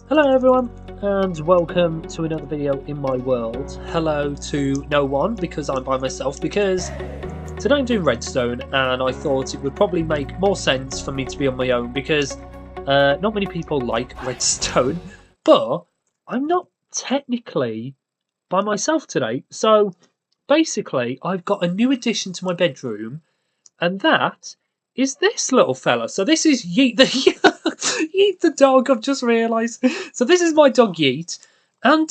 Hello everyone, and welcome to another video in my world. Hello to no one, because I'm by myself, because today I'm doing redstone, and I thought it would probably make more sense for me to be on my own, because not many people like redstone, but I'm not technically by myself today. So basically, I've got a new addition to my bedroom, and that is this little fella. So this is Yeet the Yeet the dog. I've just realised. So this is my dog Yeet, and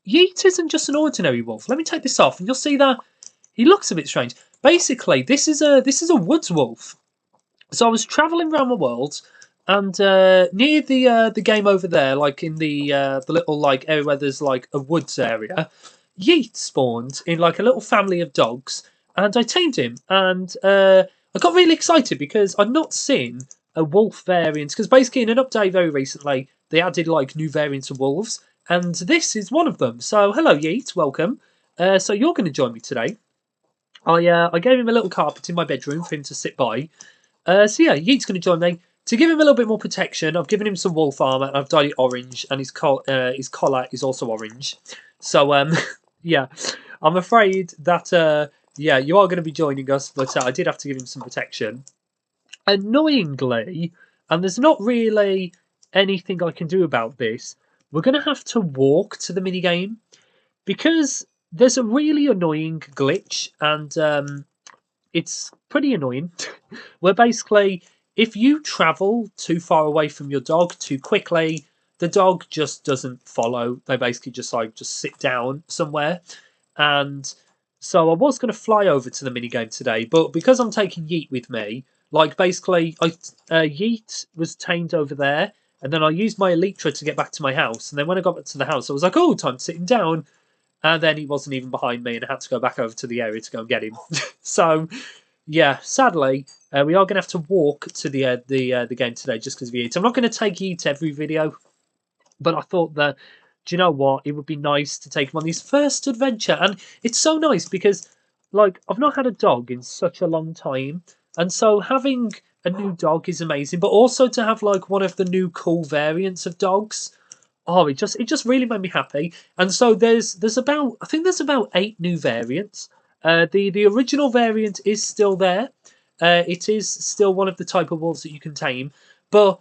Yeet isn't just an ordinary wolf. Let me take this off, and you'll see that he looks a bit strange. Basically, this is a woods wolf. So I was travelling around the world, and near the game over there, like in the little like area where there's like a woods area, Yeet spawned in like a little family of dogs, and I tamed him, and I got really excited because I'd not seen a wolf variant. Because basically, in an update very recently, they added like new variants of wolves, and this is one of them. So hello, Yeet, welcome. So you're going to join me today. I gave him a little carpet in my bedroom for him to sit by. So yeah, Yeet's going to join me. To give him a little bit more protection, I've given him some wolf armor and I've dyed it orange, and his collar is also orange. So yeah, I'm afraid that yeah, you are going to be joining us, but I did have to give him some protection. Annoyingly, and there's not really anything I can do about this, we're going to have to walk to the minigame because there's a really annoying glitch, and it's pretty annoying. Where basically, if you travel too far away from your dog too quickly, the dog just doesn't follow. They basically just sit down somewhere. And so I was going to fly over to the minigame today, but because I'm taking Yeet with me, like basically, Yeet was tamed over there, and then I used my Elytra to get back to my house. And then when I got back to the house, I was like, oh, time to sit him down. And then he wasn't even behind me, and I had to go back over to the area to go and get him. So yeah, sadly, we are going to have to walk to the game today just because of Yeet. I'm not going to take Yeet every video, but I thought that, do you know what? It would be nice to take him on his first adventure, and it's so nice because, like, I've not had a dog in such a long time, and so having a new dog is amazing. But also to have like one of the new cool variants of dogs. Oh, it just really made me happy. And so there's about, I think there's about 8 new variants. The original variant is still there. It is still one of the type of wolves that you can tame, but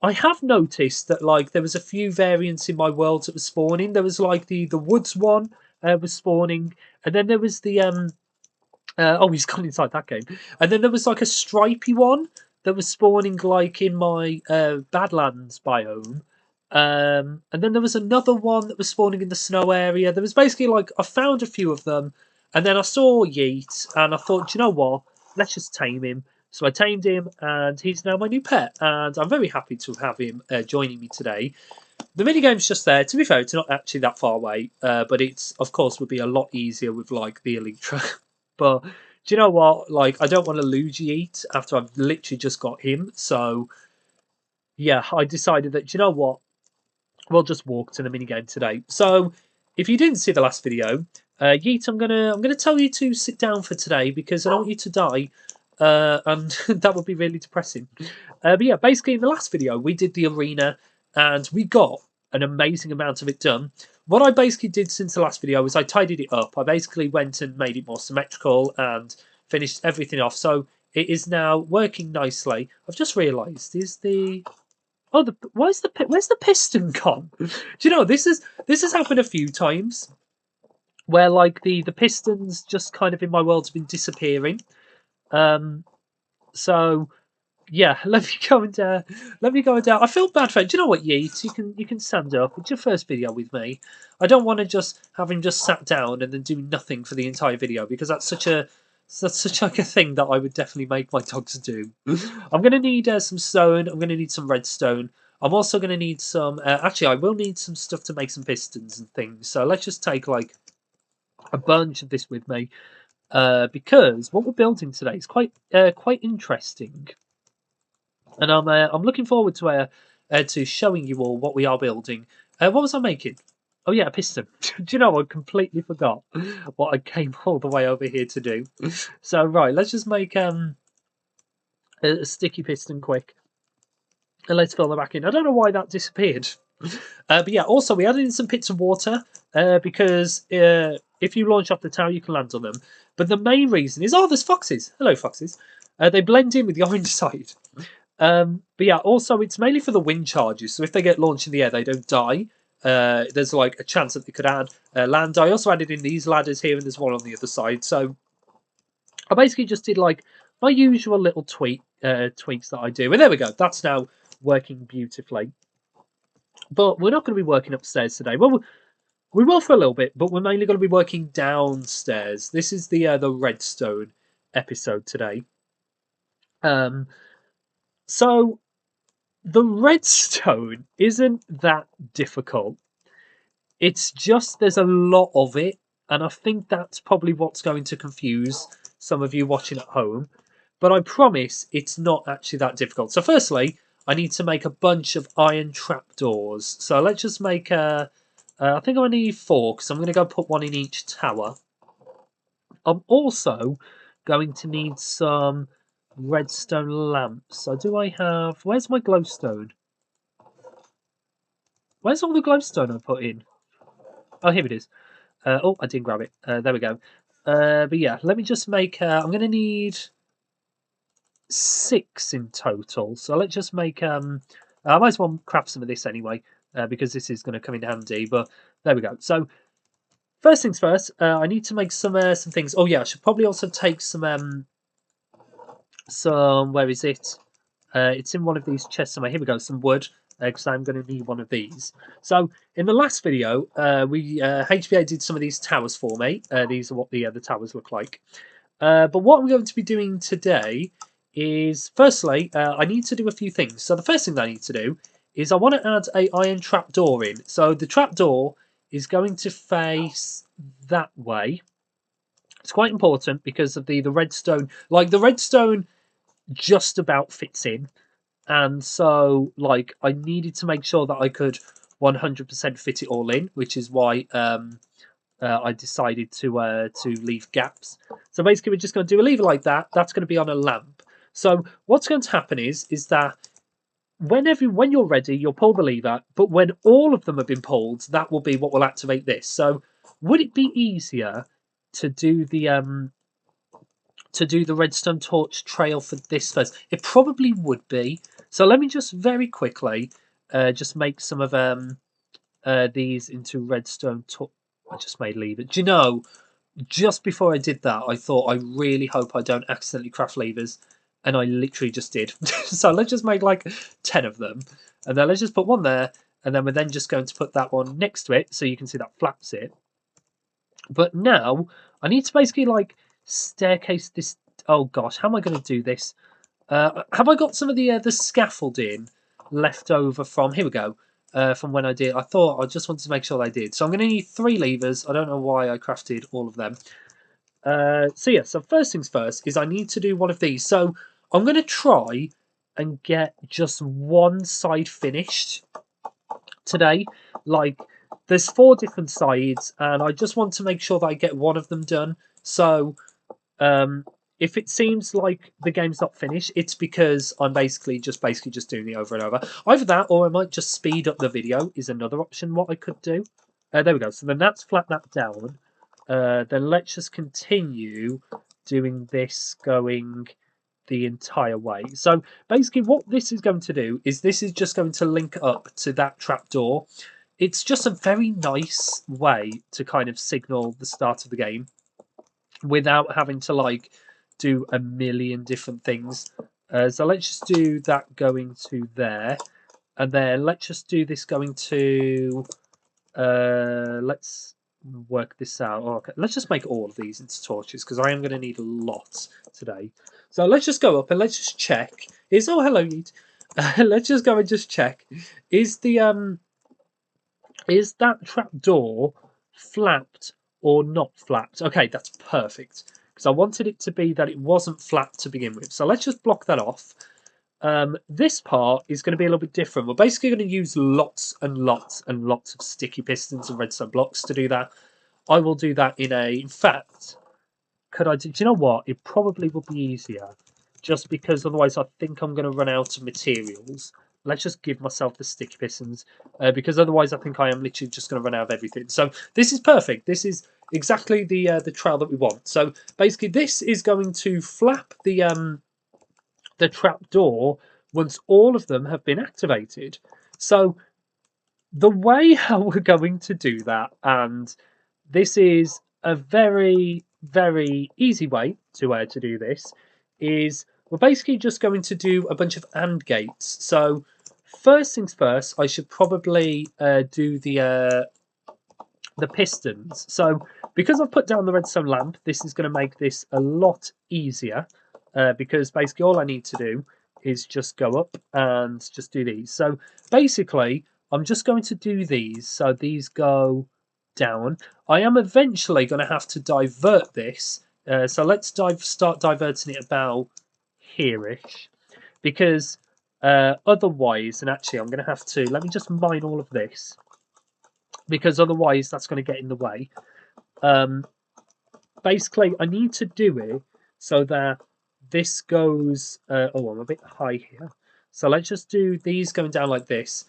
I have noticed that like there was a few variants in my world that were spawning. There was like the woods one was spawning, and then there was the oh, he's gone inside that game, and then there was like a stripy one that was spawning like in my Badlands biome. And then there was another one that was spawning in the snow area. There was basically like I found a few of them, and then I saw Yeet, and I thought, "Do you know what? Let's just tame him." So I tamed him, and he's now my new pet, and I'm very happy to have him joining me today. The minigame's just there. To be fair, it's not actually that far away, but it's of course would be a lot easier with like the Elytra. But do you know what? Like I don't want to lose Yeet after I've literally just got him. So yeah, I decided that, do you know what? We'll just walk to the minigame today. So, if you didn't see the last video, Yeet, I'm gonna tell you to sit down for today because I don't want you to die, and that would be really depressing. But yeah, basically in the last video we did the arena and we got an amazing amount of it done. What I basically did since the last video was I tidied it up. I basically went and made it more symmetrical and finished everything off. So it is now working nicely. I've just realised is the Oh, where's the piston gone? Do you know this has happened a few times where like the pistons just kind of in my world have been disappearing. Um, so yeah, let me go and I feel bad for it. Do you know what, Yeet? You can stand up. It's your first video with me. I don't want to just have him just sat down and then do nothing for the entire video because that's such like a thing that I would definitely make my dogs do. I'm gonna need some stone. I'm gonna need some redstone. I'm also gonna need some. Actually, I will need some stuff to make some pistons and things. So let's just take like a bunch of this with me because what we're building today is quite interesting, and I'm looking forward to showing you all what we are building. What was I making? Oh yeah, a piston. Do you know I completely forgot what I came all the way over here to do. So right, let's just make a sticky piston quick, and let's fill the back in. I don't know why that disappeared. But yeah, also we added in some pits of water because if you launch off the tower, you can land on them. But the main reason is, oh, there's foxes. Hello, foxes. They blend in with the orange side. But yeah, also it's mainly for the wind charges. So if they get launched in the air, they don't die. There's like a chance that they could add land. I also added in these ladders here, and there's one on the other side. So I basically just did like my usual little tweaks that I do. And there we go. That's now working beautifully. But we're not going to be working upstairs today. Well, we will for a little bit, but we're mainly going to be working downstairs. This is the redstone episode today. So the redstone isn't that difficult. It's just there's a lot of it, and I think that's probably what's going to confuse some of you watching at home. But I promise it's not actually that difficult. So firstly, I need to make a bunch of iron trapdoors. So let's just make I think I need 4 because I'm going to go put one in each tower. I'm also going to need some redstone lamps. So do I have... Where's my glowstone? Where's all the glowstone I put in? Oh, here it is. Oh, I didn't grab it. There we go. But yeah, let me just make... I'm going to need 6 in total. So let's just make... I might as well craft some of this anyway, because this is going to come in handy. But there we go. So first things first, I need to make some things. Oh yeah, I should probably also take some... where is it? It's in one of these chests somewhere. Here we go, some wood, because I'm going to need one of these. So in the last video, HVA did some of these towers for me. These are what the towers look like. But what I'm going to be doing today is, firstly, I need to do a few things. So the first thing that I need to do is I want to add a iron trapdoor in. So the trapdoor is going to face that way. It's quite important because of the redstone. Like, the redstone just about fits in, and so like I needed to make sure that I could 100% fit it all in, which is why I decided to leave gaps. So basically we're just going to do a lever like that. That's going to be on a lamp. So what's going to happen is that when you're ready, you'll pull the lever, but when all of them have been pulled, that will be what will activate this. So would it be easier to do the redstone torch trail for this first? It probably would be. So let me just very quickly just make some of these into redstone torch. I just made levers. Do you know, just before I did that, I thought, I really hope I don't accidentally craft levers. And I literally just did. So let's just make like 10 of them. And then let's just put one there. And then we're then just going to put that one next to it, so you can see that flaps it. But now I need to basically like staircase this. Oh gosh, how am I going to do this? Have I got some of the scaffolding left over from... Here we go. From when I did. I thought I just wanted to make sure I did. So I'm going to need 3 levers. I don't know why I crafted all of them. So yeah, so first things first is I need to do one of these. So I'm going to try and get just one side finished today. Like, there's 4 different sides, and I just want to make sure that I get one of them done. So if it seems like the game's not finished, it's because I'm basically just doing it over and over. Either that, or I might just speed up the video is another option what I could do. There we go. So then that's flat that down. Then let's just continue doing this going the entire way. So basically what this is going to do is this is just going to link up to that trapdoor. It's just a very nice way to kind of signal the start of the game without having to like do a million different things. So let's just do that going to there, and then let's just do this going to let's work this out. Oh, okay, let's just make all of these into torches because I am going to need a lot today. So let's just go up and let's just check. Oh, hello, Yeet. Let's just go and just check. Is that trapdoor flapped or not flapped? Okay, that's perfect. Because I wanted it to be that it wasn't flapped to begin with. So let's just block that off. This part is going to be a little bit different. We're basically going to use lots and lots and lots of sticky pistons and redstone blocks to do that. I will do that in fact, do you know what? It probably will be easier. Just because otherwise I think I'm going to run out of materials. let's just give myself the sticky pistons because otherwise I think I am literally just going to run out of everything. So this is perfect. This is exactly the trail that we want. So basically this is going to flap the trap door once all of them have been activated. So the way how we're going to do that, and this is a very, very easy way to do this, is we're basically just going to do a bunch of AND gates. So first things first, I should probably do the pistons. So because I've put down the redstone lamp, this is going to make this a lot easier because basically all I need to do is just go up and just do these. So basically, I'm just going to do these. So these go down. I am eventually going to have to divert this. So let's start diverting it about here-ish because otherwise, and actually I'm going to have to, let me just mine all of this because otherwise that's going to get in the way. Basically, I need to do it so that this goes. Oh, I'm a bit high here. So let's just do these going down like this.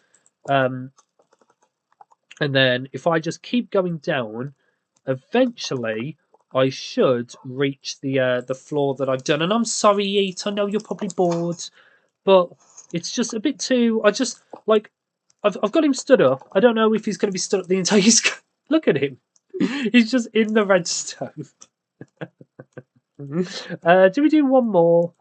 And then if I just keep going down, eventually I should reach the floor that I've done. And I'm sorry, Yeet, I know you're probably bored, but it's just a bit too. I just like I've got him stood up. I don't know if he's going to be stood up the entire. Look at him. He's just in the redstone. Do we do one more?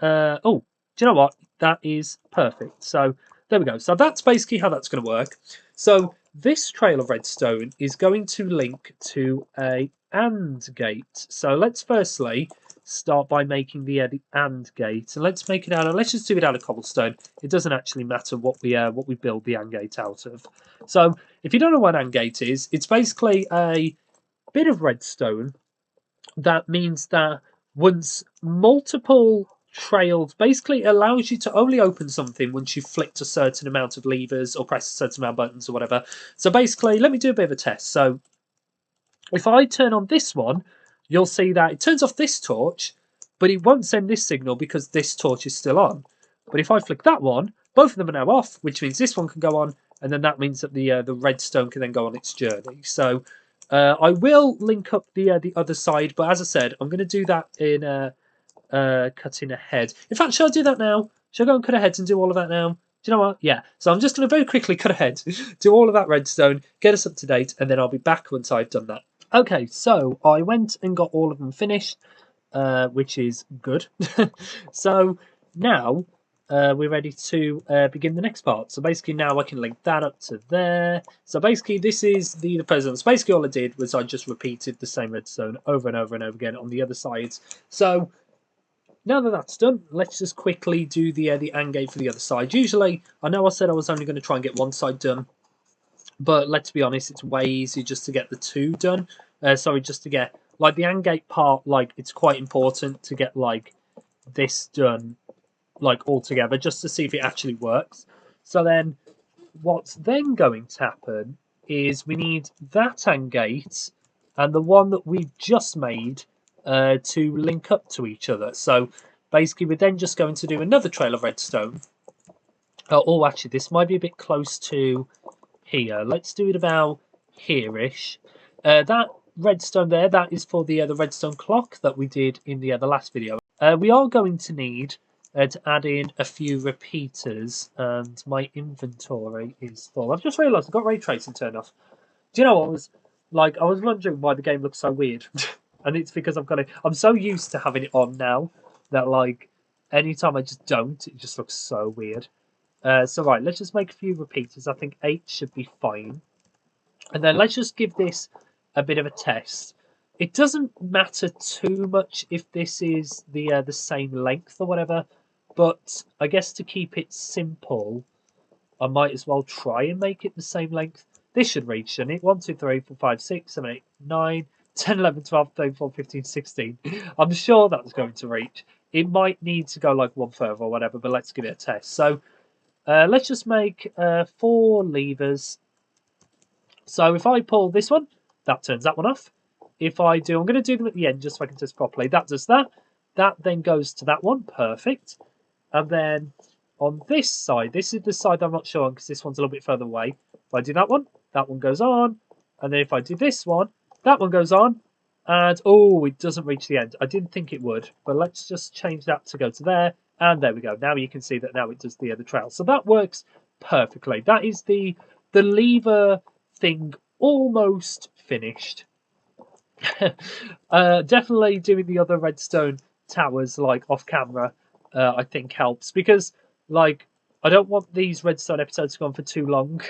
Oh, do you know what? That is perfect. So there we go. So that's basically how that's going to work. So this trail of redstone is going to link to a AND gate. So let's firstly start by making the AND gate, and let's make it out. Let's just do it out of cobblestone. It doesn't actually matter what we build the AND gate out of. So if you don't know what AND gate is, it's basically a bit of redstone that means that once multiple trails basically allows you to only open something once you've flicked a certain amount of levers or pressed a certain amount of buttons or whatever. So basically, let me do a bit of a test. So if I turn on this one, you'll see that it turns off this torch, but it won't send this signal because this torch is still on. But if I flick that one, both of them are now off, which means this one can go on, and then that means that the redstone can then go on its journey. So I will link up the other side, but as I said, I'm going to do that in cutting ahead. In fact, shall I do that now? Shall I go and cut ahead and do all of that now? Do you know what? Yeah. So I'm just going to very quickly cut ahead, do all of that redstone, get us up to date, and then I'll be back once I've done that. Okay, so I went and got all of them finished, which is good. So now we're ready to begin the next part. So basically now I can link that up to there. So basically this is the president. So basically all I did was I just repeated the same redstone over and over and over again on the other sides. So now that that's done, let's just quickly do the AND gate for the other side. Usually, I know I said I was only going to try and get one side done, but let's be honest, it's way easier just to get the two done. Sorry, just to get, like, the AND gate part, like, it's quite important to get, like, this done, like, all together, just to see if it actually works. So then, what's then going to happen is we need that AND gate and the one that we've just made to link up to each other. So basically, we're then just going to do another trail of redstone. Oh, actually, this might be a bit close to here. Let's do it about here-ish. That redstone there, that is for the redstone clock that we did in the last video. We are going to need to add in a few repeaters, and my inventory is full. I've just realised I've got ray tracing turned off. Do you know what I was like? I was wondering why the game looks so weird, and it's because I've got it. I'm so used to having it on now that like anytime I just don't, it just looks so weird. So right, let's just make a few repeaters. I think 8 should be fine, and then let's just give this a bit of a test. It doesn't matter too much if this is the same length or whatever, but I guess to keep it simple, I might as well try and make it the same length. This should reach, shouldn't it? 1, 2, 3, 4, 5, 6, 7, 8, 9, 10, 11, 12, 13, 14, 15, 16. I'm sure that's going to reach. It might need to go like one further or whatever, but let's give it a test. So let's just make 4 levers. So if I pull this one, that turns that one off. If I do, I'm going to do them at the end just so I can test properly. That does that. That then goes to that one. Perfect. And then on this side. This is the side I'm not sure on because this one's a little bit further away. If I do that one goes on. And then if I do this one, that one goes on. And, oh, it doesn't reach the end. I didn't think it would. But let's just change that to go to there. And there we go. Now you can see that now it does the trail. So that works perfectly. That is the lever thing almost finished. Definitely doing the other redstone towers like off camera, I think helps because like I don't want these redstone episodes to go on for too long.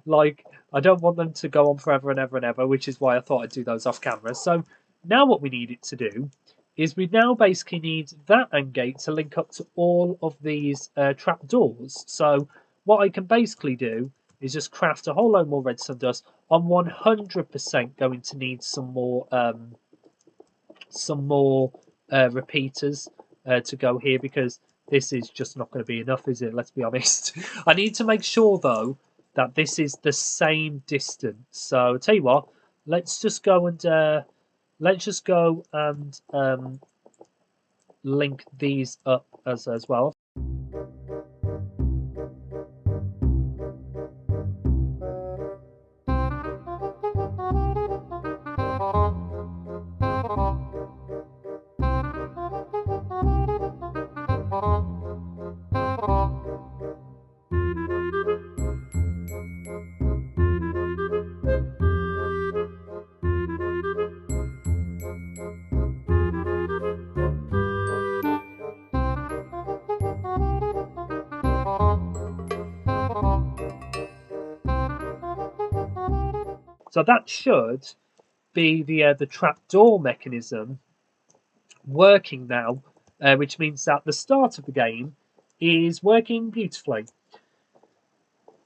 Like I don't want them to go on forever and ever and ever, which is why I thought I'd do those off camera. So now what we need it to do is we now basically need that end gate to link up to all of these trap doors. So what I can basically do is just craft a whole load more redstone dust. I'm 100% going to need some more repeaters to go here because this is just not going to be enough, is it? Let's be honest. I need to make sure though that this is the same distance. So I'll tell you what, let's just go and link these up as well. So that should be the trapdoor mechanism working now, which means that the start of the game is working beautifully.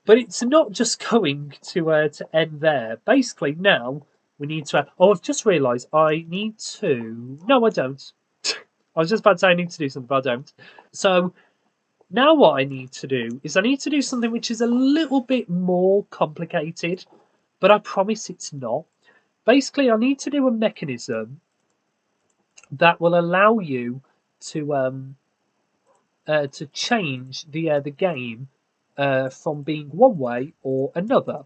But it's not just going to end there. Basically, now we need to. Oh, I've just realised I need to. No, I don't. I was just about to say I need to do something, but I don't. So now what I need to do is I need to do something which is a little bit more complicated, but I promise it's not. Basically, I need to do a mechanism that will allow you to change the game from being one way or another.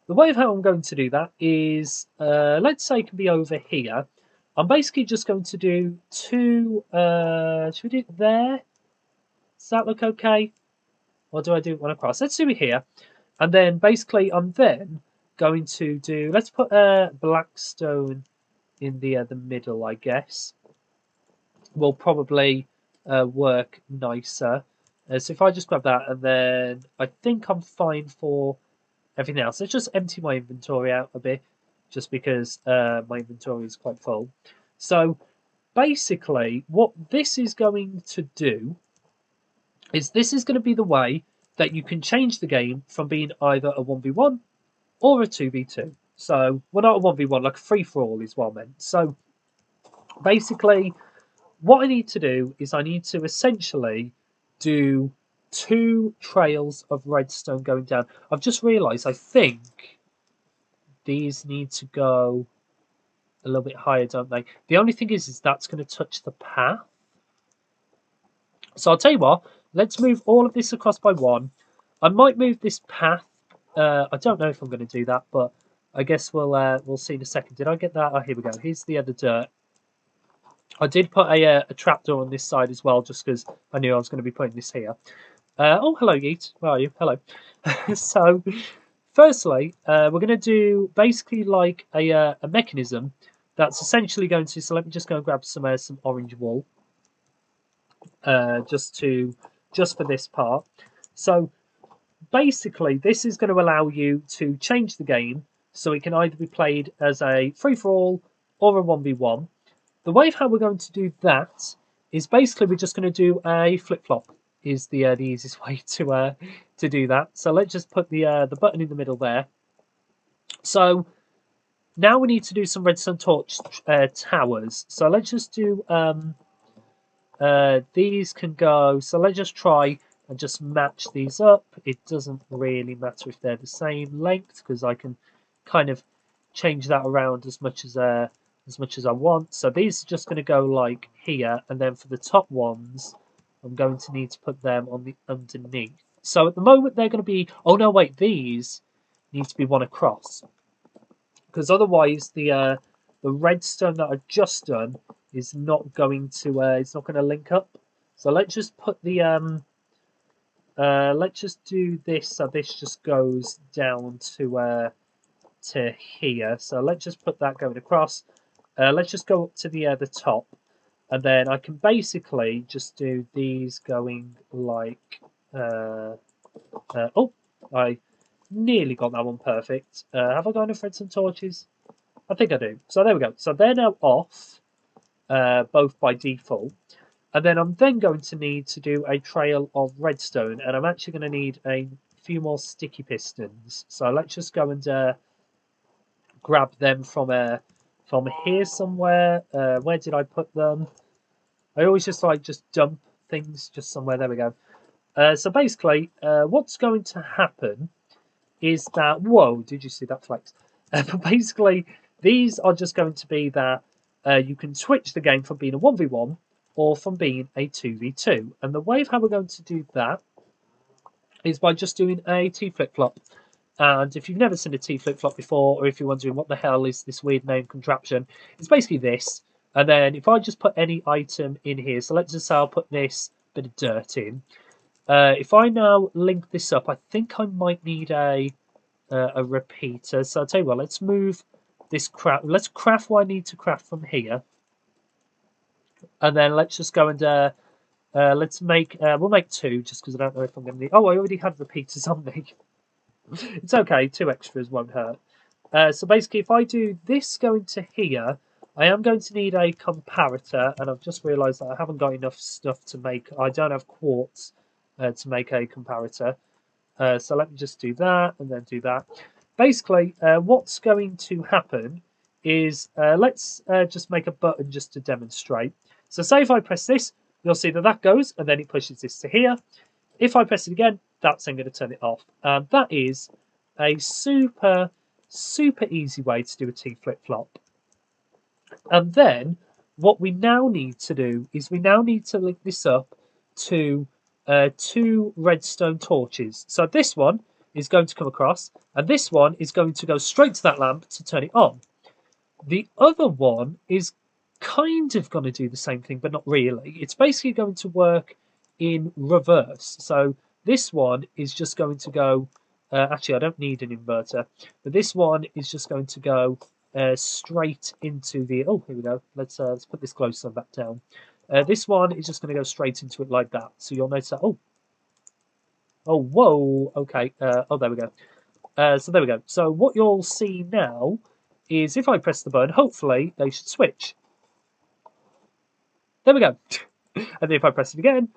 The way of how I'm going to do that is, let's say it can be over here. I'm basically just going to do two. Should we do it there? Does that look okay? Or do I do one across? Let's do it here. And then basically I'm then going to do, let's put blackstone in the middle, I guess. Will probably work nicer. So if I just grab that and then I think I'm fine for everything else. Let's just empty my inventory out a bit just because my inventory is quite full. So basically what this is going to do is this is going to be the way that you can change the game from being either a 1v1 or a 2v2. So, well, not a 1v1, like a free-for-all is what I meant. So, basically, what I need to do is I need to essentially do 2 trails of redstone going down. I've just realised I think these need to go a little bit higher, don't they? The only thing is that's going to touch the path. So I'll tell you what, let's move all of this across by 1. I might move this path. I don't know if I'm going to do that, but I guess we'll see in a second. Did I get that? Oh, here we go. Here's the other dirt. I did put a trapdoor on this side as well, just because I knew I was going to be putting this here. Oh, hello, Yeet. Where are you? Hello. So, firstly, we're going to do basically like a mechanism that's essentially going to. So let me just go and grab some orange wool. Just for this part. So basically this is going to allow you to change the game so it can either be played as a free-for-all or a 1v1. The way of how we're going to do that is basically we're just going to do a flip-flop is the easiest way to do that. So let's just put the button in the middle there. So now we need to do some redstone torch towers. So let's just do these can go, so let's just try and just match these up. It doesn't really matter if they're the same length because I can kind of change that around as much as I want. So these are just going to go like here, and then for the top ones, I'm going to need to put them on the underneath. So at the moment they're going to be. Oh no, wait, these need to be one across because otherwise the redstone that I've just done is not going to it's not going to link up. So let's just put the let's just do this so this just goes down to here. So let's just put that going across. Let's just go up to the top, and then I can basically just do these going like oh, I nearly got that one perfect. Have I got enough redstone torches? I think I do. So there we go. So they're now off, both by default. And then I'm then going to need to do a trail of redstone, and I'm actually going to need a few more sticky pistons. So let's just go and grab them from here somewhere. Where did I put them? I always just dump things just somewhere. There we go. So basically, what's going to happen is that whoa, did you see that flex? But basically, these are just going to be that you can switch the game from being a 1v1 or from being a 2v2. And the way of how we're going to do that is by just doing a T flip-flop. And if you've never seen a T flip-flop before, or if you're wondering what the hell is this weird name contraption, it's basically this. And then if I just put any item in here, so let's just say I'll put this bit of dirt in. If I now link this up, I think I might need a repeater. So I'll tell you what, let's move this craft. Let's craft what I need to craft from here. And then let's just go and let's make, we'll make two just because I don't know if I'm going to need, oh, I already had repeaters on me. It's okay, 2 extras won't hurt. So basically, if I do this going to here, I am going to need a comparator, and I've just realised that I haven't got enough stuff to make. I don't have quartz to make a comparator. So let me just do that, and then do that. Basically, what's going to happen is, let's just make a button just to demonstrate. So say if I press this, you'll see that that goes, and then it pushes this to here. If I press it again, that's then going to turn it off. And that is a super, super easy way to do a T flip-flop. And then what we now need to do is we now need to link this up to 2 redstone torches. So this one is going to come across, and this one is going to go straight to that lamp to turn it on. The other one is kind of going to do the same thing, but not really. It's basically going to work in reverse. So this one is just going to go, actually I don't need an inverter, but this one is just going to go straight into the, oh, here we go. Let's put this closer back down. This one is just going to go straight into it like that. So you'll notice that, oh, whoa, okay, oh, there we go. So there we go. So what you'll see now is if I press the button, hopefully they should switch. There we go. And if I press it again,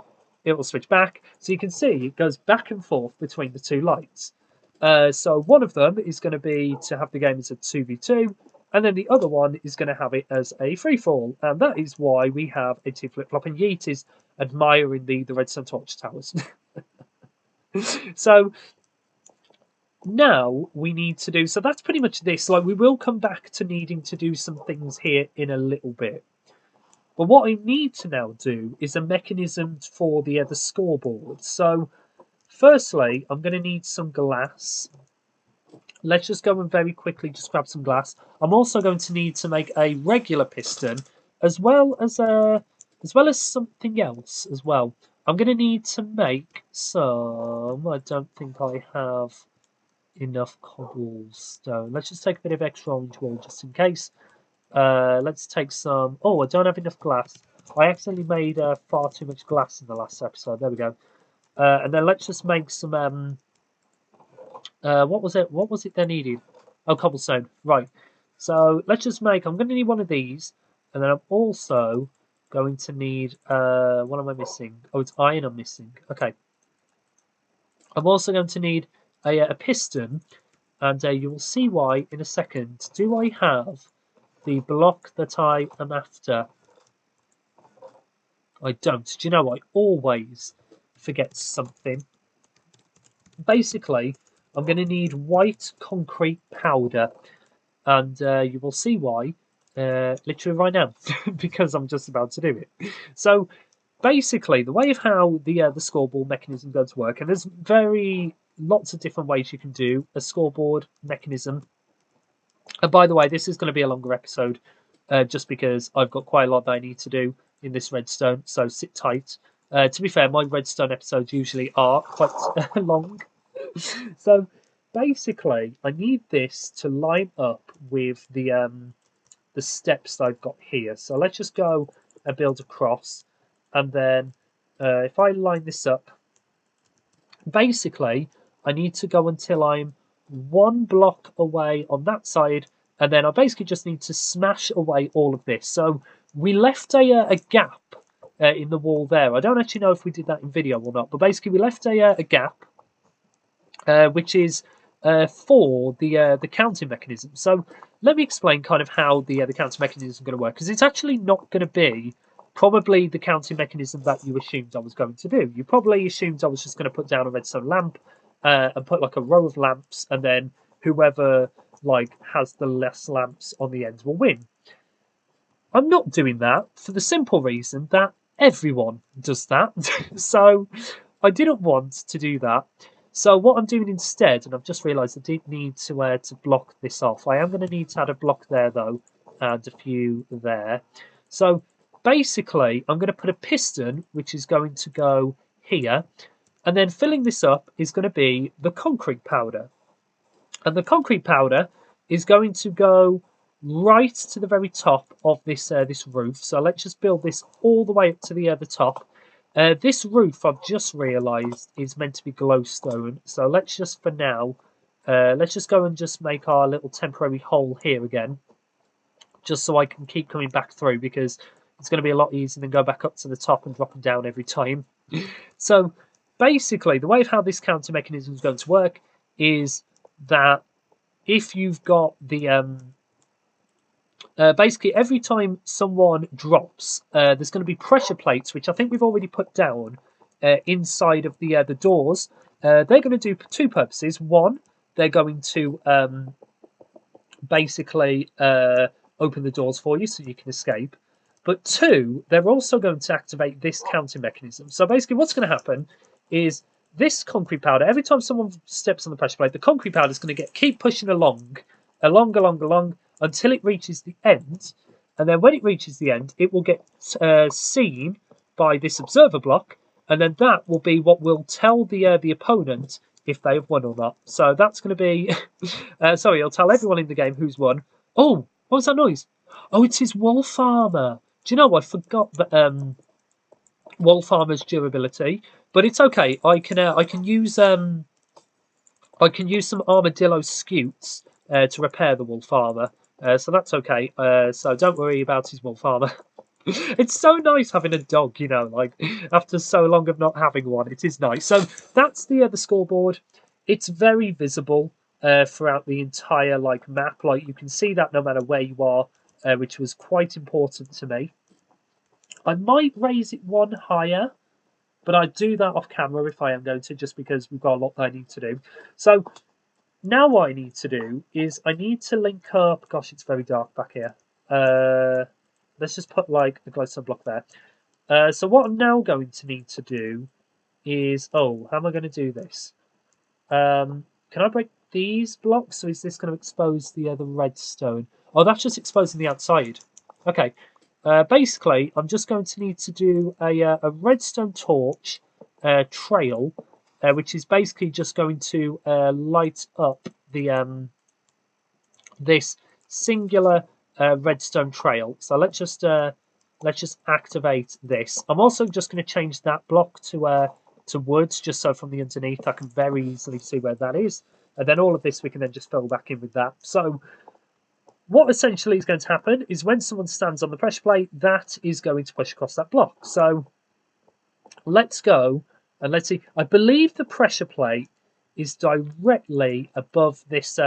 it will switch back. So you can see it goes back and forth between the 2 lights. So one of them is going to be to have the game as a 2v2, and then the other one is going to have it as a free-for-all. And that is why we have a T flip-flop, and Yeet is admiring the redstone torch towers. So now we need to do, so that's pretty much this. Like, we will come back to needing to do some things here in a little bit. But what I need to now do is a mechanism for the scoreboard. So firstly, I'm going to need some glass. Let's just go and very quickly just grab some glass. I'm also going to need to make a regular piston as well as something else as well. I'm going to need to make some, I don't think I have enough cobblestone. Let's just take a bit of extra orange wool just in case. Let's take some, oh, I don't have enough glass. I accidentally made far too much glass in the last episode. There we go. And then let's just make some, what was it they needed? Oh, cobblestone, right. So let's just make, I'm going to need one of these, and then I'm also going to need, what am I missing? Oh, it's iron I'm missing. Okay. I'm also going to need a piston, and you will see why in a second. Do I have the block that I am after? I don't. Do you know, I always forget something. Basically, I'm going to need white concrete powder, and you will see why literally right now, because I'm just about to do it. So basically, the way of how the scoreboard mechanism is going to work, and there's lots of different ways you can do a scoreboard mechanism. And by the way, this is going to be a longer episode, just because I've got quite a lot that I need to do in this redstone, so sit tight. To be fair, my redstone episodes usually are quite long. So basically, I need this to line up with the steps that I've got here. So let's just go and build across, and then if I line this up, basically I need to go until I'm one block away on that side, and then I basically just need to smash away all of this. So we left a gap in the wall there. I don't actually know if we did that in video or not, but basically we left a gap, which is for the counting mechanism. So let me explain kind of how the counting mechanism is going to work, because it's actually not going to be probably the counting mechanism that you assumed I was going to do. You probably assumed I was just going to put down a redstone lamp and put like a row of lamps, and then whoever like has the less lamps on the end will win. I'm not doing that for the simple reason that everyone does that. So I didn't want to do that. So what I'm doing instead, and I've just realised I did need to block this off. I am going to need to add a block there though, and a few there. So basically, I'm going to put a piston, which is going to go here, and then filling this up is going to be the concrete powder. And the concrete powder is going to go right to the very top of this roof. So let's just build this all the way up to the top. This roof, I've just realised, is meant to be glowstone. So let's just, for now, let's just go and just make our little temporary hole here again, just so I can keep coming back through, because it's going to be a lot easier than go back up to the top and dropping down every time. So basically, the way of how this counter mechanism is going to work is that if you've got the basically every time someone drops, there's going to be pressure plates, which I think we've already put down inside of the doors. They're going to do two purposes. One, they're going to basically open the doors for you so you can escape. But two, they're also going to activate this counting mechanism. So basically what's going to happen is this concrete powder, every time someone steps on the pressure plate, the concrete powder is going to keep pushing along, until it reaches the end. And then when it reaches the end, it will get seen by this observer block, and then that will be what will tell the opponent if they have won or not. So that's going to be... sorry, it'll tell everyone in the game who's won. Oh, what was that noise? Oh, it's his wolf armor. Do you know, I forgot that wolf armor's durability, but it's okay. I can use some armadillo scutes to repair the wolf armor. So that's okay. So don't worry about his wolf armor. It's so nice having a dog, you know, like after so long of not having one, it is nice. So that's the scoreboard. It's very visible throughout the entire like map. Like you can see that no matter where you are, which was quite important to me. I might raise it one higher, but I'd do that off camera if I am going to, just because we've got a lot that I need to do. So now what I need to do is I need to link up... Gosh, it's very dark back here. Let's just put like a glowstone block there. So what I'm now going to need to do is... Oh, how am I going to do this? Can I break these blocks? So is this going to expose the redstone? Oh, that's just exposing the outside. Okay. Basically, I'm just going to need to do a redstone torch trail, which is basically just going to light up the this singular redstone trail. So let's just activate this. I'm also just going to change that block to woods, just so from the underneath I can very easily see where that is. And then all of this we can then just fill back in with that. So what essentially is going to happen is when someone stands on the pressure plate, that is going to push across that block. So let's go and let's see. I believe the pressure plate is directly above this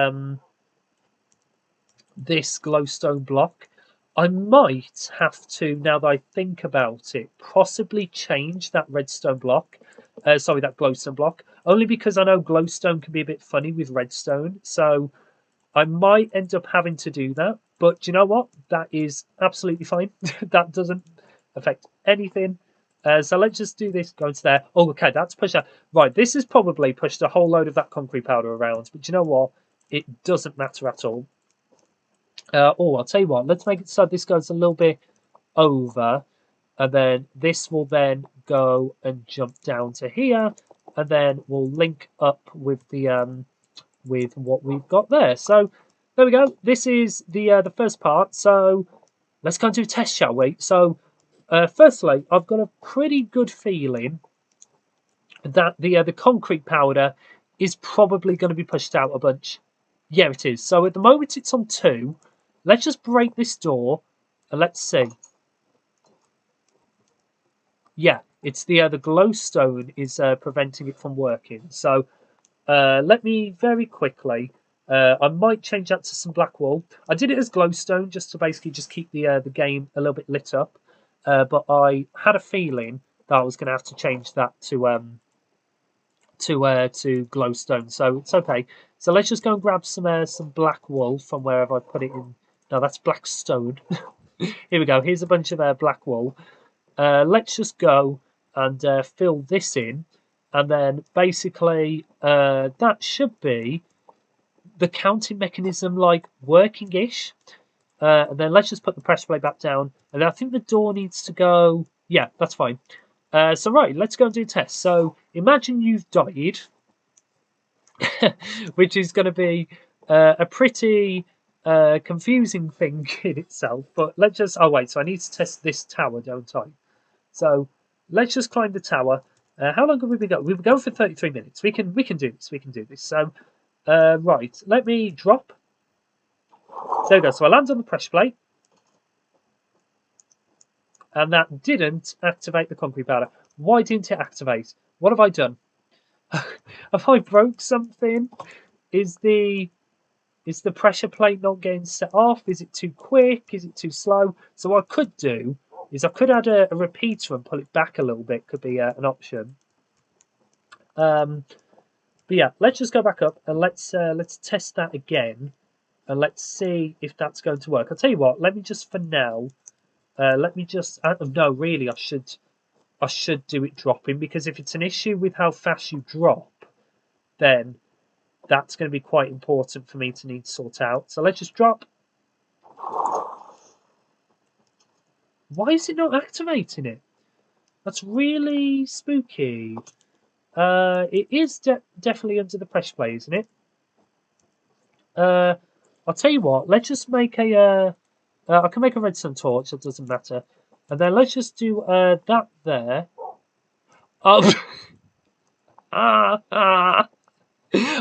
this glowstone block. I might have to, now that I think about it, possibly change that redstone block. Sorry, that glowstone block. Only because I know glowstone can be a bit funny with redstone. So I might end up having to do that, but do you know what? That is absolutely fine. That doesn't affect anything. So let's just do this, go into there. Oh, okay, that's pushed out. Right, this has probably pushed a whole load of that concrete powder around, but you know what? It doesn't matter at all. I'll tell you what, let's make it so this goes a little bit over, and then this will then go and jump down to here, and then we'll link up with the with what we've got there. So there we go. This is the first part. So let's go and do a test, shall we? So firstly, I've got a pretty good feeling that the concrete powder is probably going to be pushed out a bunch. Yeah, it is. So at the moment it's on 2. Let's just break this door and let's see. Yeah, it's the glowstone is preventing it from working. So let me very quickly. I might change that to some black wool. I did it as glowstone just to basically just keep the game a little bit lit up. But I had a feeling that I was going to have to change that to glowstone. So it's okay. So let's just go and grab some black wool from wherever I put it in. No, that's black stone. Here we go. Here's a bunch of black wool. Let's just go and fill this in, and then basically that should be the counting mechanism, like working-ish. And then let's just put the pressure plate back down, and I think the door needs to go. Yeah, that's fine. So right, let's go and do a test. So imagine you've died, which is going to be a pretty confusing thing in itself. But let's just. Oh wait, so I need to test this tower, don't I? So let's just climb the tower. How long have we been going? We've been going for 33 minutes. We can do this. We can do this. So right, let me drop. So there we go. So I land on the pressure plate. And that didn't activate the concrete powder. Why didn't it activate? What have I done? Have I broke something? Is the pressure plate not getting set off? Is it too quick? Is it too slow? So what I could do is I could add a repeater and pull it back a little bit. Could be an option. But yeah, let's just go back up and let's test that again, and let's see if that's going to work. I'll tell you what. Let me just for now. Let me just. No, really, I should do it dropping, because if it's an issue with how fast you drop, then that's going to be quite important for me to need to sort out. So let's just drop. Why is it not activating it? That's really spooky. It is definitely under the pressure plate, isn't it? I'll tell you what. Let's just make a. I can make a redstone torch. It doesn't matter. And then let's just do that there. Oh. I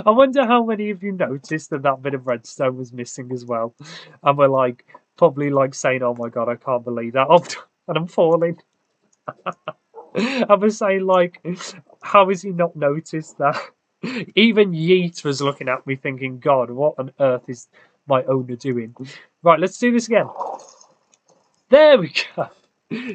wonder how many of you noticed that bit of redstone was missing as well, and we're like probably like saying, "Oh my god, I can't believe that!" Oh, and I'm falling. I was saying like, how has he not noticed that? Even Yeet was looking at me thinking, "God, what on earth is my owner doing?" Right, let's do this again. There we go.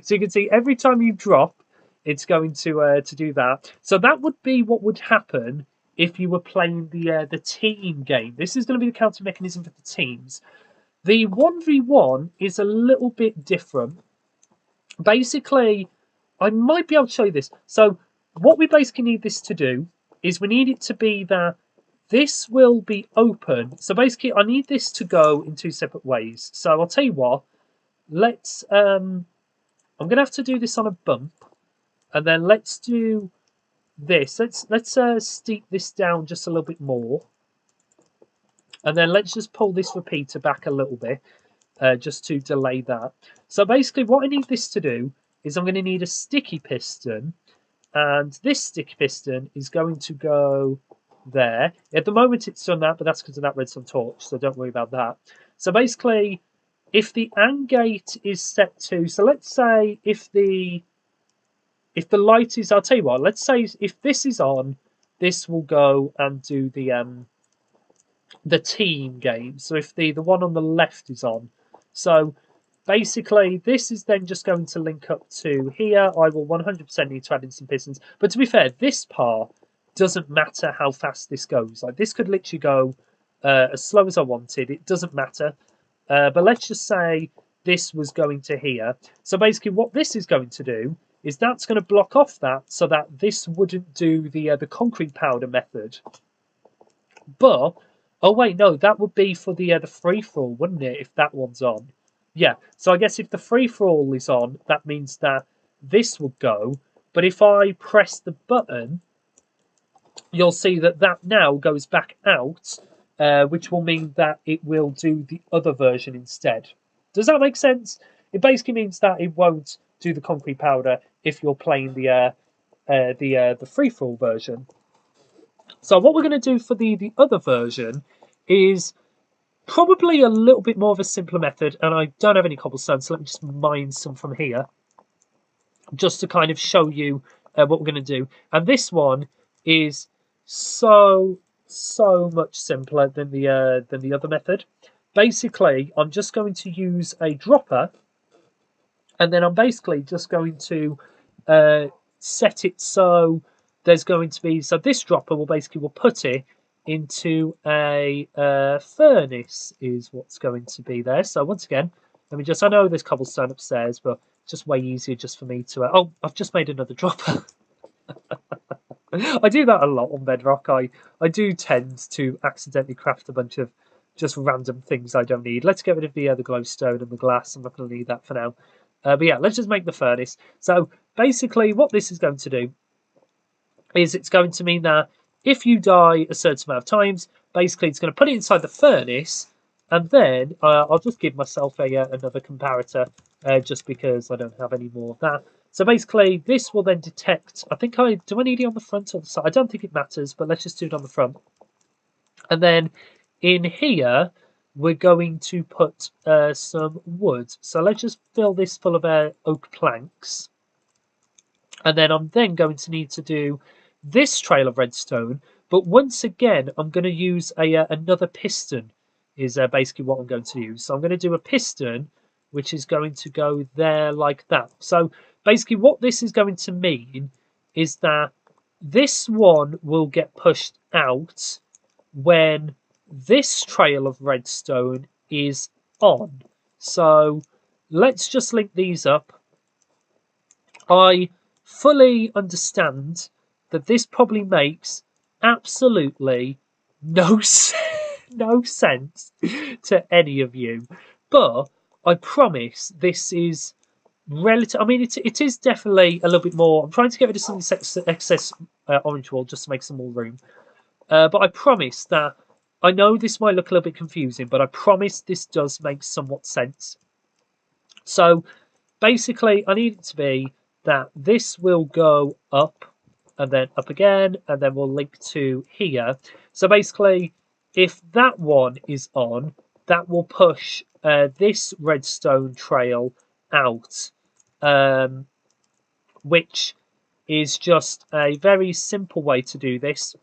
So you can see every time you drop, it's going to do that. So that would be what would happen if you were playing the team game. This is going to be the counter mechanism for the teams. The 1v1 is a little bit different. Basically, I might be able to show you this. So what we basically need this to do is we need it to be that this will be open. So basically, I need this to go in 2 separate ways. So I'll tell you what. Let's. I'm going to have to do this on a bump, and then let's do this. Let's steep this down just a little bit more, and then let's just pull this repeater back a little bit, just to delay that. So basically, what I need this to do is I'm going to need a sticky piston, and this sticky piston is going to go there. At the moment, it's done that, but that's because of that redstone torch, so don't worry about that. So basically, if the AND gate is set to, so let's say if the light is, I'll tell you what, let's say if this is on, this will go and do the team game. So if the one on the left is on, so basically this is then just going to link up to here. I will 100% need to add in some pistons, but to be fair, this part doesn't matter how fast this goes. Like this could literally go as slow as I wanted. It doesn't matter. But let's just say this was going to here. So basically what this is going to do is that's going to block off that so that this wouldn't do the concrete powder method. But oh wait, no, that would be for the free for all, wouldn't it? If that one's on, yeah. So I guess if the free for all is on, that means that this will go. But if I press the button, you'll see that that now goes back out, which will mean that it will do the other version instead. Does that make sense? It basically means that it won't do the concrete powder if you're playing the free for all version. So what we're going to do for the other version is probably a little bit more of a simpler method, and I don't have any cobblestone, so let me just mine some from here, just to kind of show you what we're going to do. And this one is so much simpler than the other method. Basically, I'm just going to use a dropper, and then I'm basically just going to set it so there's going to be, so this dropper will put it into a furnace is what's going to be there. So once again, let me just, I know there's cobblestone upstairs, but just way easier just for me to, oh, I've just made another dropper. I do that a lot on Bedrock. I do tend to accidentally craft a bunch of just random things I don't need. Let's get rid of the glowstone and the glass. I'm not going to need that for now. But yeah, let's just make the furnace. So basically what this is going to do is it's going to mean that if you die a certain amount of times, basically it's going to put it inside the furnace, and then I'll just give myself another comparator just because I don't have any more of that. So basically this will then detect, do I need it on the front or the side? I don't think it matters, but let's just do it on the front. And then in here, we're going to put some wood. So let's just fill this full of oak planks. And then I'm then going to need to do this trail of redstone. But once again, I'm going to use another piston is basically what I'm going to use. So I'm going to do a piston, which is going to go there like that. So basically what this is going to mean is that this one will get pushed out when this trail of redstone is on. So let's just link these up. I fully understand that this probably makes absolutely no sense to any of you, but I promise this is relative. I mean, it is definitely a little bit more. I'm trying to get rid of some of this excess orange wool just to make some more room. But I promise that, I know this might look a little bit confusing, but I promise this does make somewhat sense. So basically, I need it to be that this will go up and then up again, and then we'll link to here. So basically, if that one is on, that will push this redstone trail out, which is just a very simple way to do this.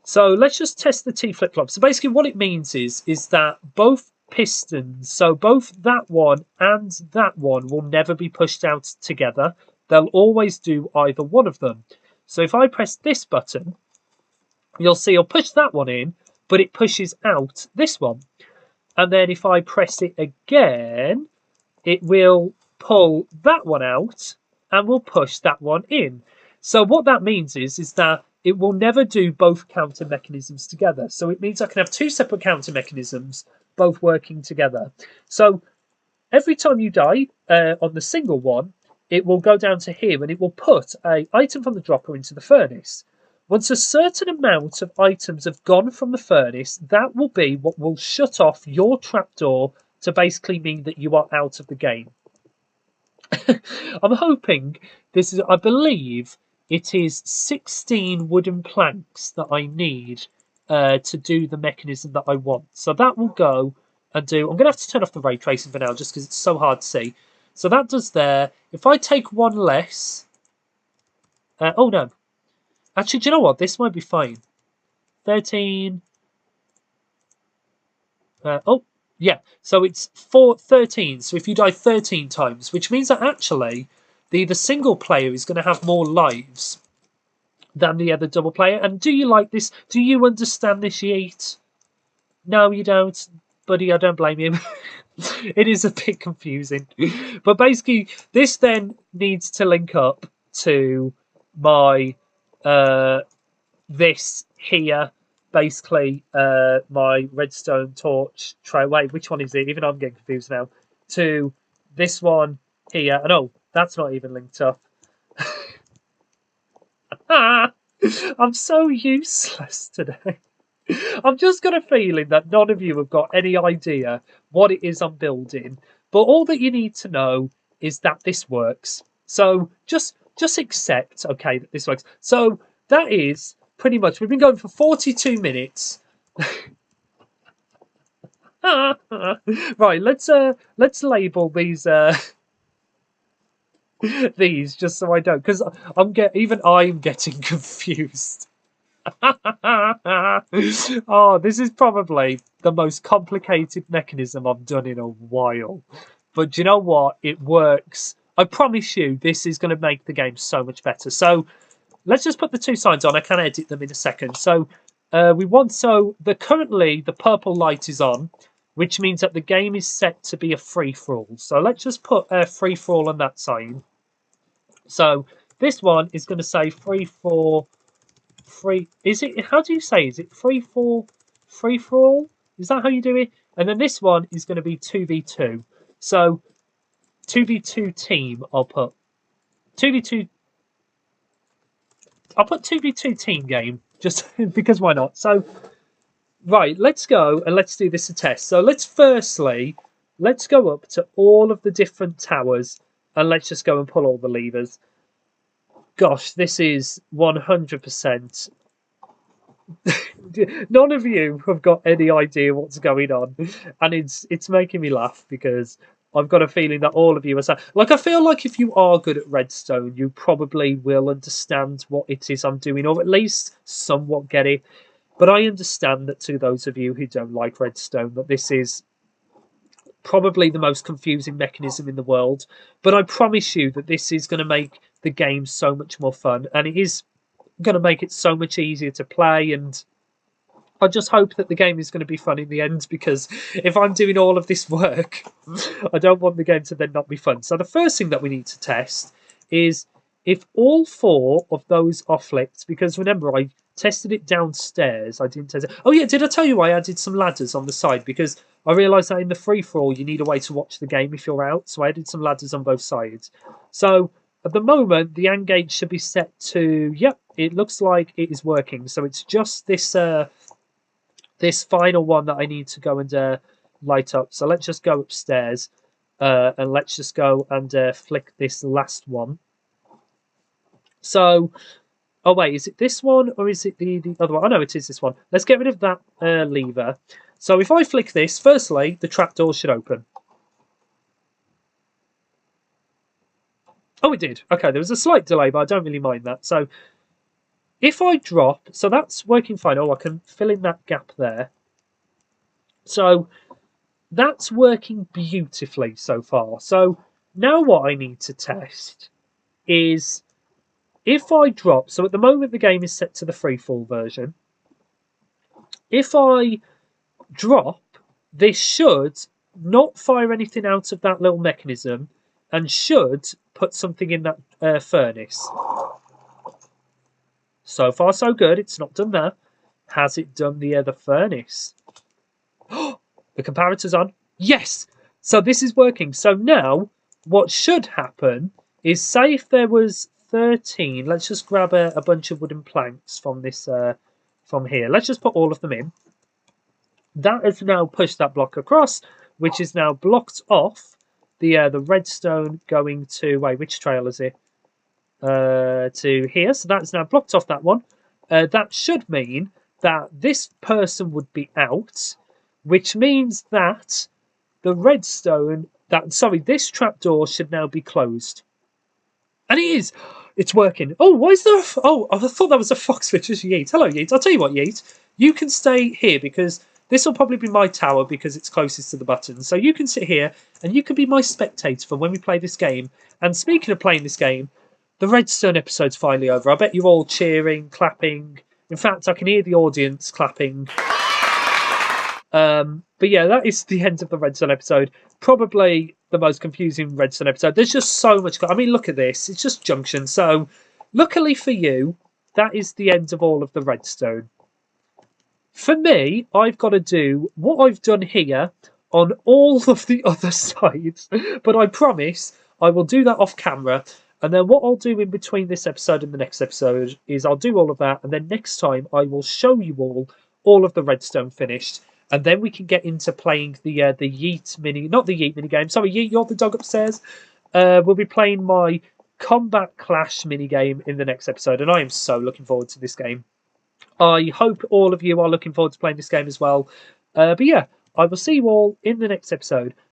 So let's just test the T flip-flop. So basically what it means is that both pistons, so both that one and that one, will never be pushed out together. They'll always do either one of them. So if I press this button, you'll see I'll push that one in, but it pushes out this one. And then if I press it again, it will pull that one out and will push that one in. So what that means is that it will never do both counter mechanisms together. So it means I can have two separate counter mechanisms both working together. So every time you die on the single one, it will go down to here and it will put an item from the dropper into the furnace. Once a certain amount of items have gone from the furnace, that will be what will shut off your trapdoor to basically mean that you are out of the game. I'm hoping this is, I believe it is 16 wooden planks that I need to do the mechanism that I want. So that will go and do, I'm going to have to turn off the ray tracing for now just because it's so hard to see. So that does there. If I take one less, oh no. Actually, do you know what? This might be fine. 13. Oh, yeah. So it's 13. So if you die 13 times, which means that actually the single player is going to have more lives than the other double player. And do you like this? Do you understand this, Yeet? No, you don't, buddy. I don't blame you. It is a bit confusing. But basically, this then needs to link up to my this here. Basically, my redstone torch tray. Wait, which one is it? Even I'm getting confused now. To this one here. And oh, that's not even linked up. I'm so useless today. I've just got a feeling that none of you have got any idea what it is I'm building. But all that you need to know is that this works. So just accept, okay, that this works. So that is pretty much, we've been going for 42 minutes. Right, let's label these these just so I don't, because I'm getting confused. Oh, this is probably the most complicated mechanism I've done in a while. But do you know what? It works. I promise you, this is going to make the game so much better. So let's just put the two signs on. I can edit them in a second. So currently the purple light is on, which means that the game is set to be a free for all. So let's just put free for all on that sign. So this one is going to say free for free. Is it? How do you say? Is it free for all? Is that how you do it? And then this one is going to be 2v2. So 2v2 team. I'll put 2v2. I'll put 2v2 team game just because why not? So right, let's go and let's do this a test. So let's go up to all of the different towers and let's just go and pull all the levers. Gosh, this is 100%. None of you have got any idea what's going on, and it's making me laugh because I've got a feeling that all of you are saying, like, I feel like if you are good at redstone, you probably will understand what it is I'm doing, or at least somewhat get it. But I understand that to those of you who don't like redstone, that this is probably the most confusing mechanism in the world. But I promise you that this is going to make the game so much more fun, and it is going to make it so much easier to play. And I just hope that the game is going to be fun in the end, because if I'm doing all of this work, I don't want the game to then not be fun. So the first thing that we need to test is if all four of those are flicked, because remember, I tested it downstairs. I didn't test it. Oh yeah, did I tell you I added some ladders on the side? Because I realised that in the free-for-all, you need a way to watch the game if you're out. So I added some ladders on both sides. So at the moment, the AND gate should be set to, yep, it looks like it is working. So it's just this this final one that I need to go and light up. So let's just go upstairs and let's just go and flick this last one. So, oh wait, is it this one or is it the other one? Oh no, it is this one. Let's get rid of that lever. So if I flick this, firstly, the trapdoor should open. Oh, it did. Okay, there was a slight delay, but I don't really mind that. So if I drop, so that's working fine. Oh, I can fill in that gap there. So that's working beautifully so far. So now what I need to test is if I drop, so at the moment the game is set to the freefall version. If I drop, this should not fire anything out of that little mechanism and should put something in that furnace. So far so good, it's not done that. Has it done the furnace? The comparator's on. Yes! So this is working. So now what should happen is, say if there was 13, let's just grab a bunch of wooden planks from this from here. Let's just put all of them in. That has now pushed that block across, which is now blocked off the redstone going to, wait, which trail is it? To here. So that's now blocked off that one. That should mean that this person would be out, which means that the redstone, this trapdoor should now be closed. And it is. It's working. Oh, why is there I thought that was a fox, which is Yeet. Hello, Yeet. I'll tell you what, Yeet. You can stay here because this will probably be my tower because it's closest to the button. So you can sit here and you can be my spectator for when we play this game. And speaking of playing this game, the redstone episode's finally over. I bet you're all cheering, clapping. In fact, I can hear the audience clapping. But yeah, that is the end of the Redstone episode. Probably the most confusing Redstone episode. There's just so much. I mean, look at this. It's just junction. So, luckily for you, that is the end of all of the Redstone. For me, I've got to do what I've done here on all of the other sides. But I promise I will do that off camera. And then what I'll do in between this episode and the next episode is I'll do all of that. And then next time I will show you all of the Redstone finished. And then we can get into playing the Yeet mini, not the Yeet mini game. Sorry, Yeet, you're the dog upstairs. We'll be playing my Combat Clash mini game in the next episode, and I am so looking forward to this game. I hope all of you are looking forward to playing this game as well. But yeah, I will see you all in the next episode.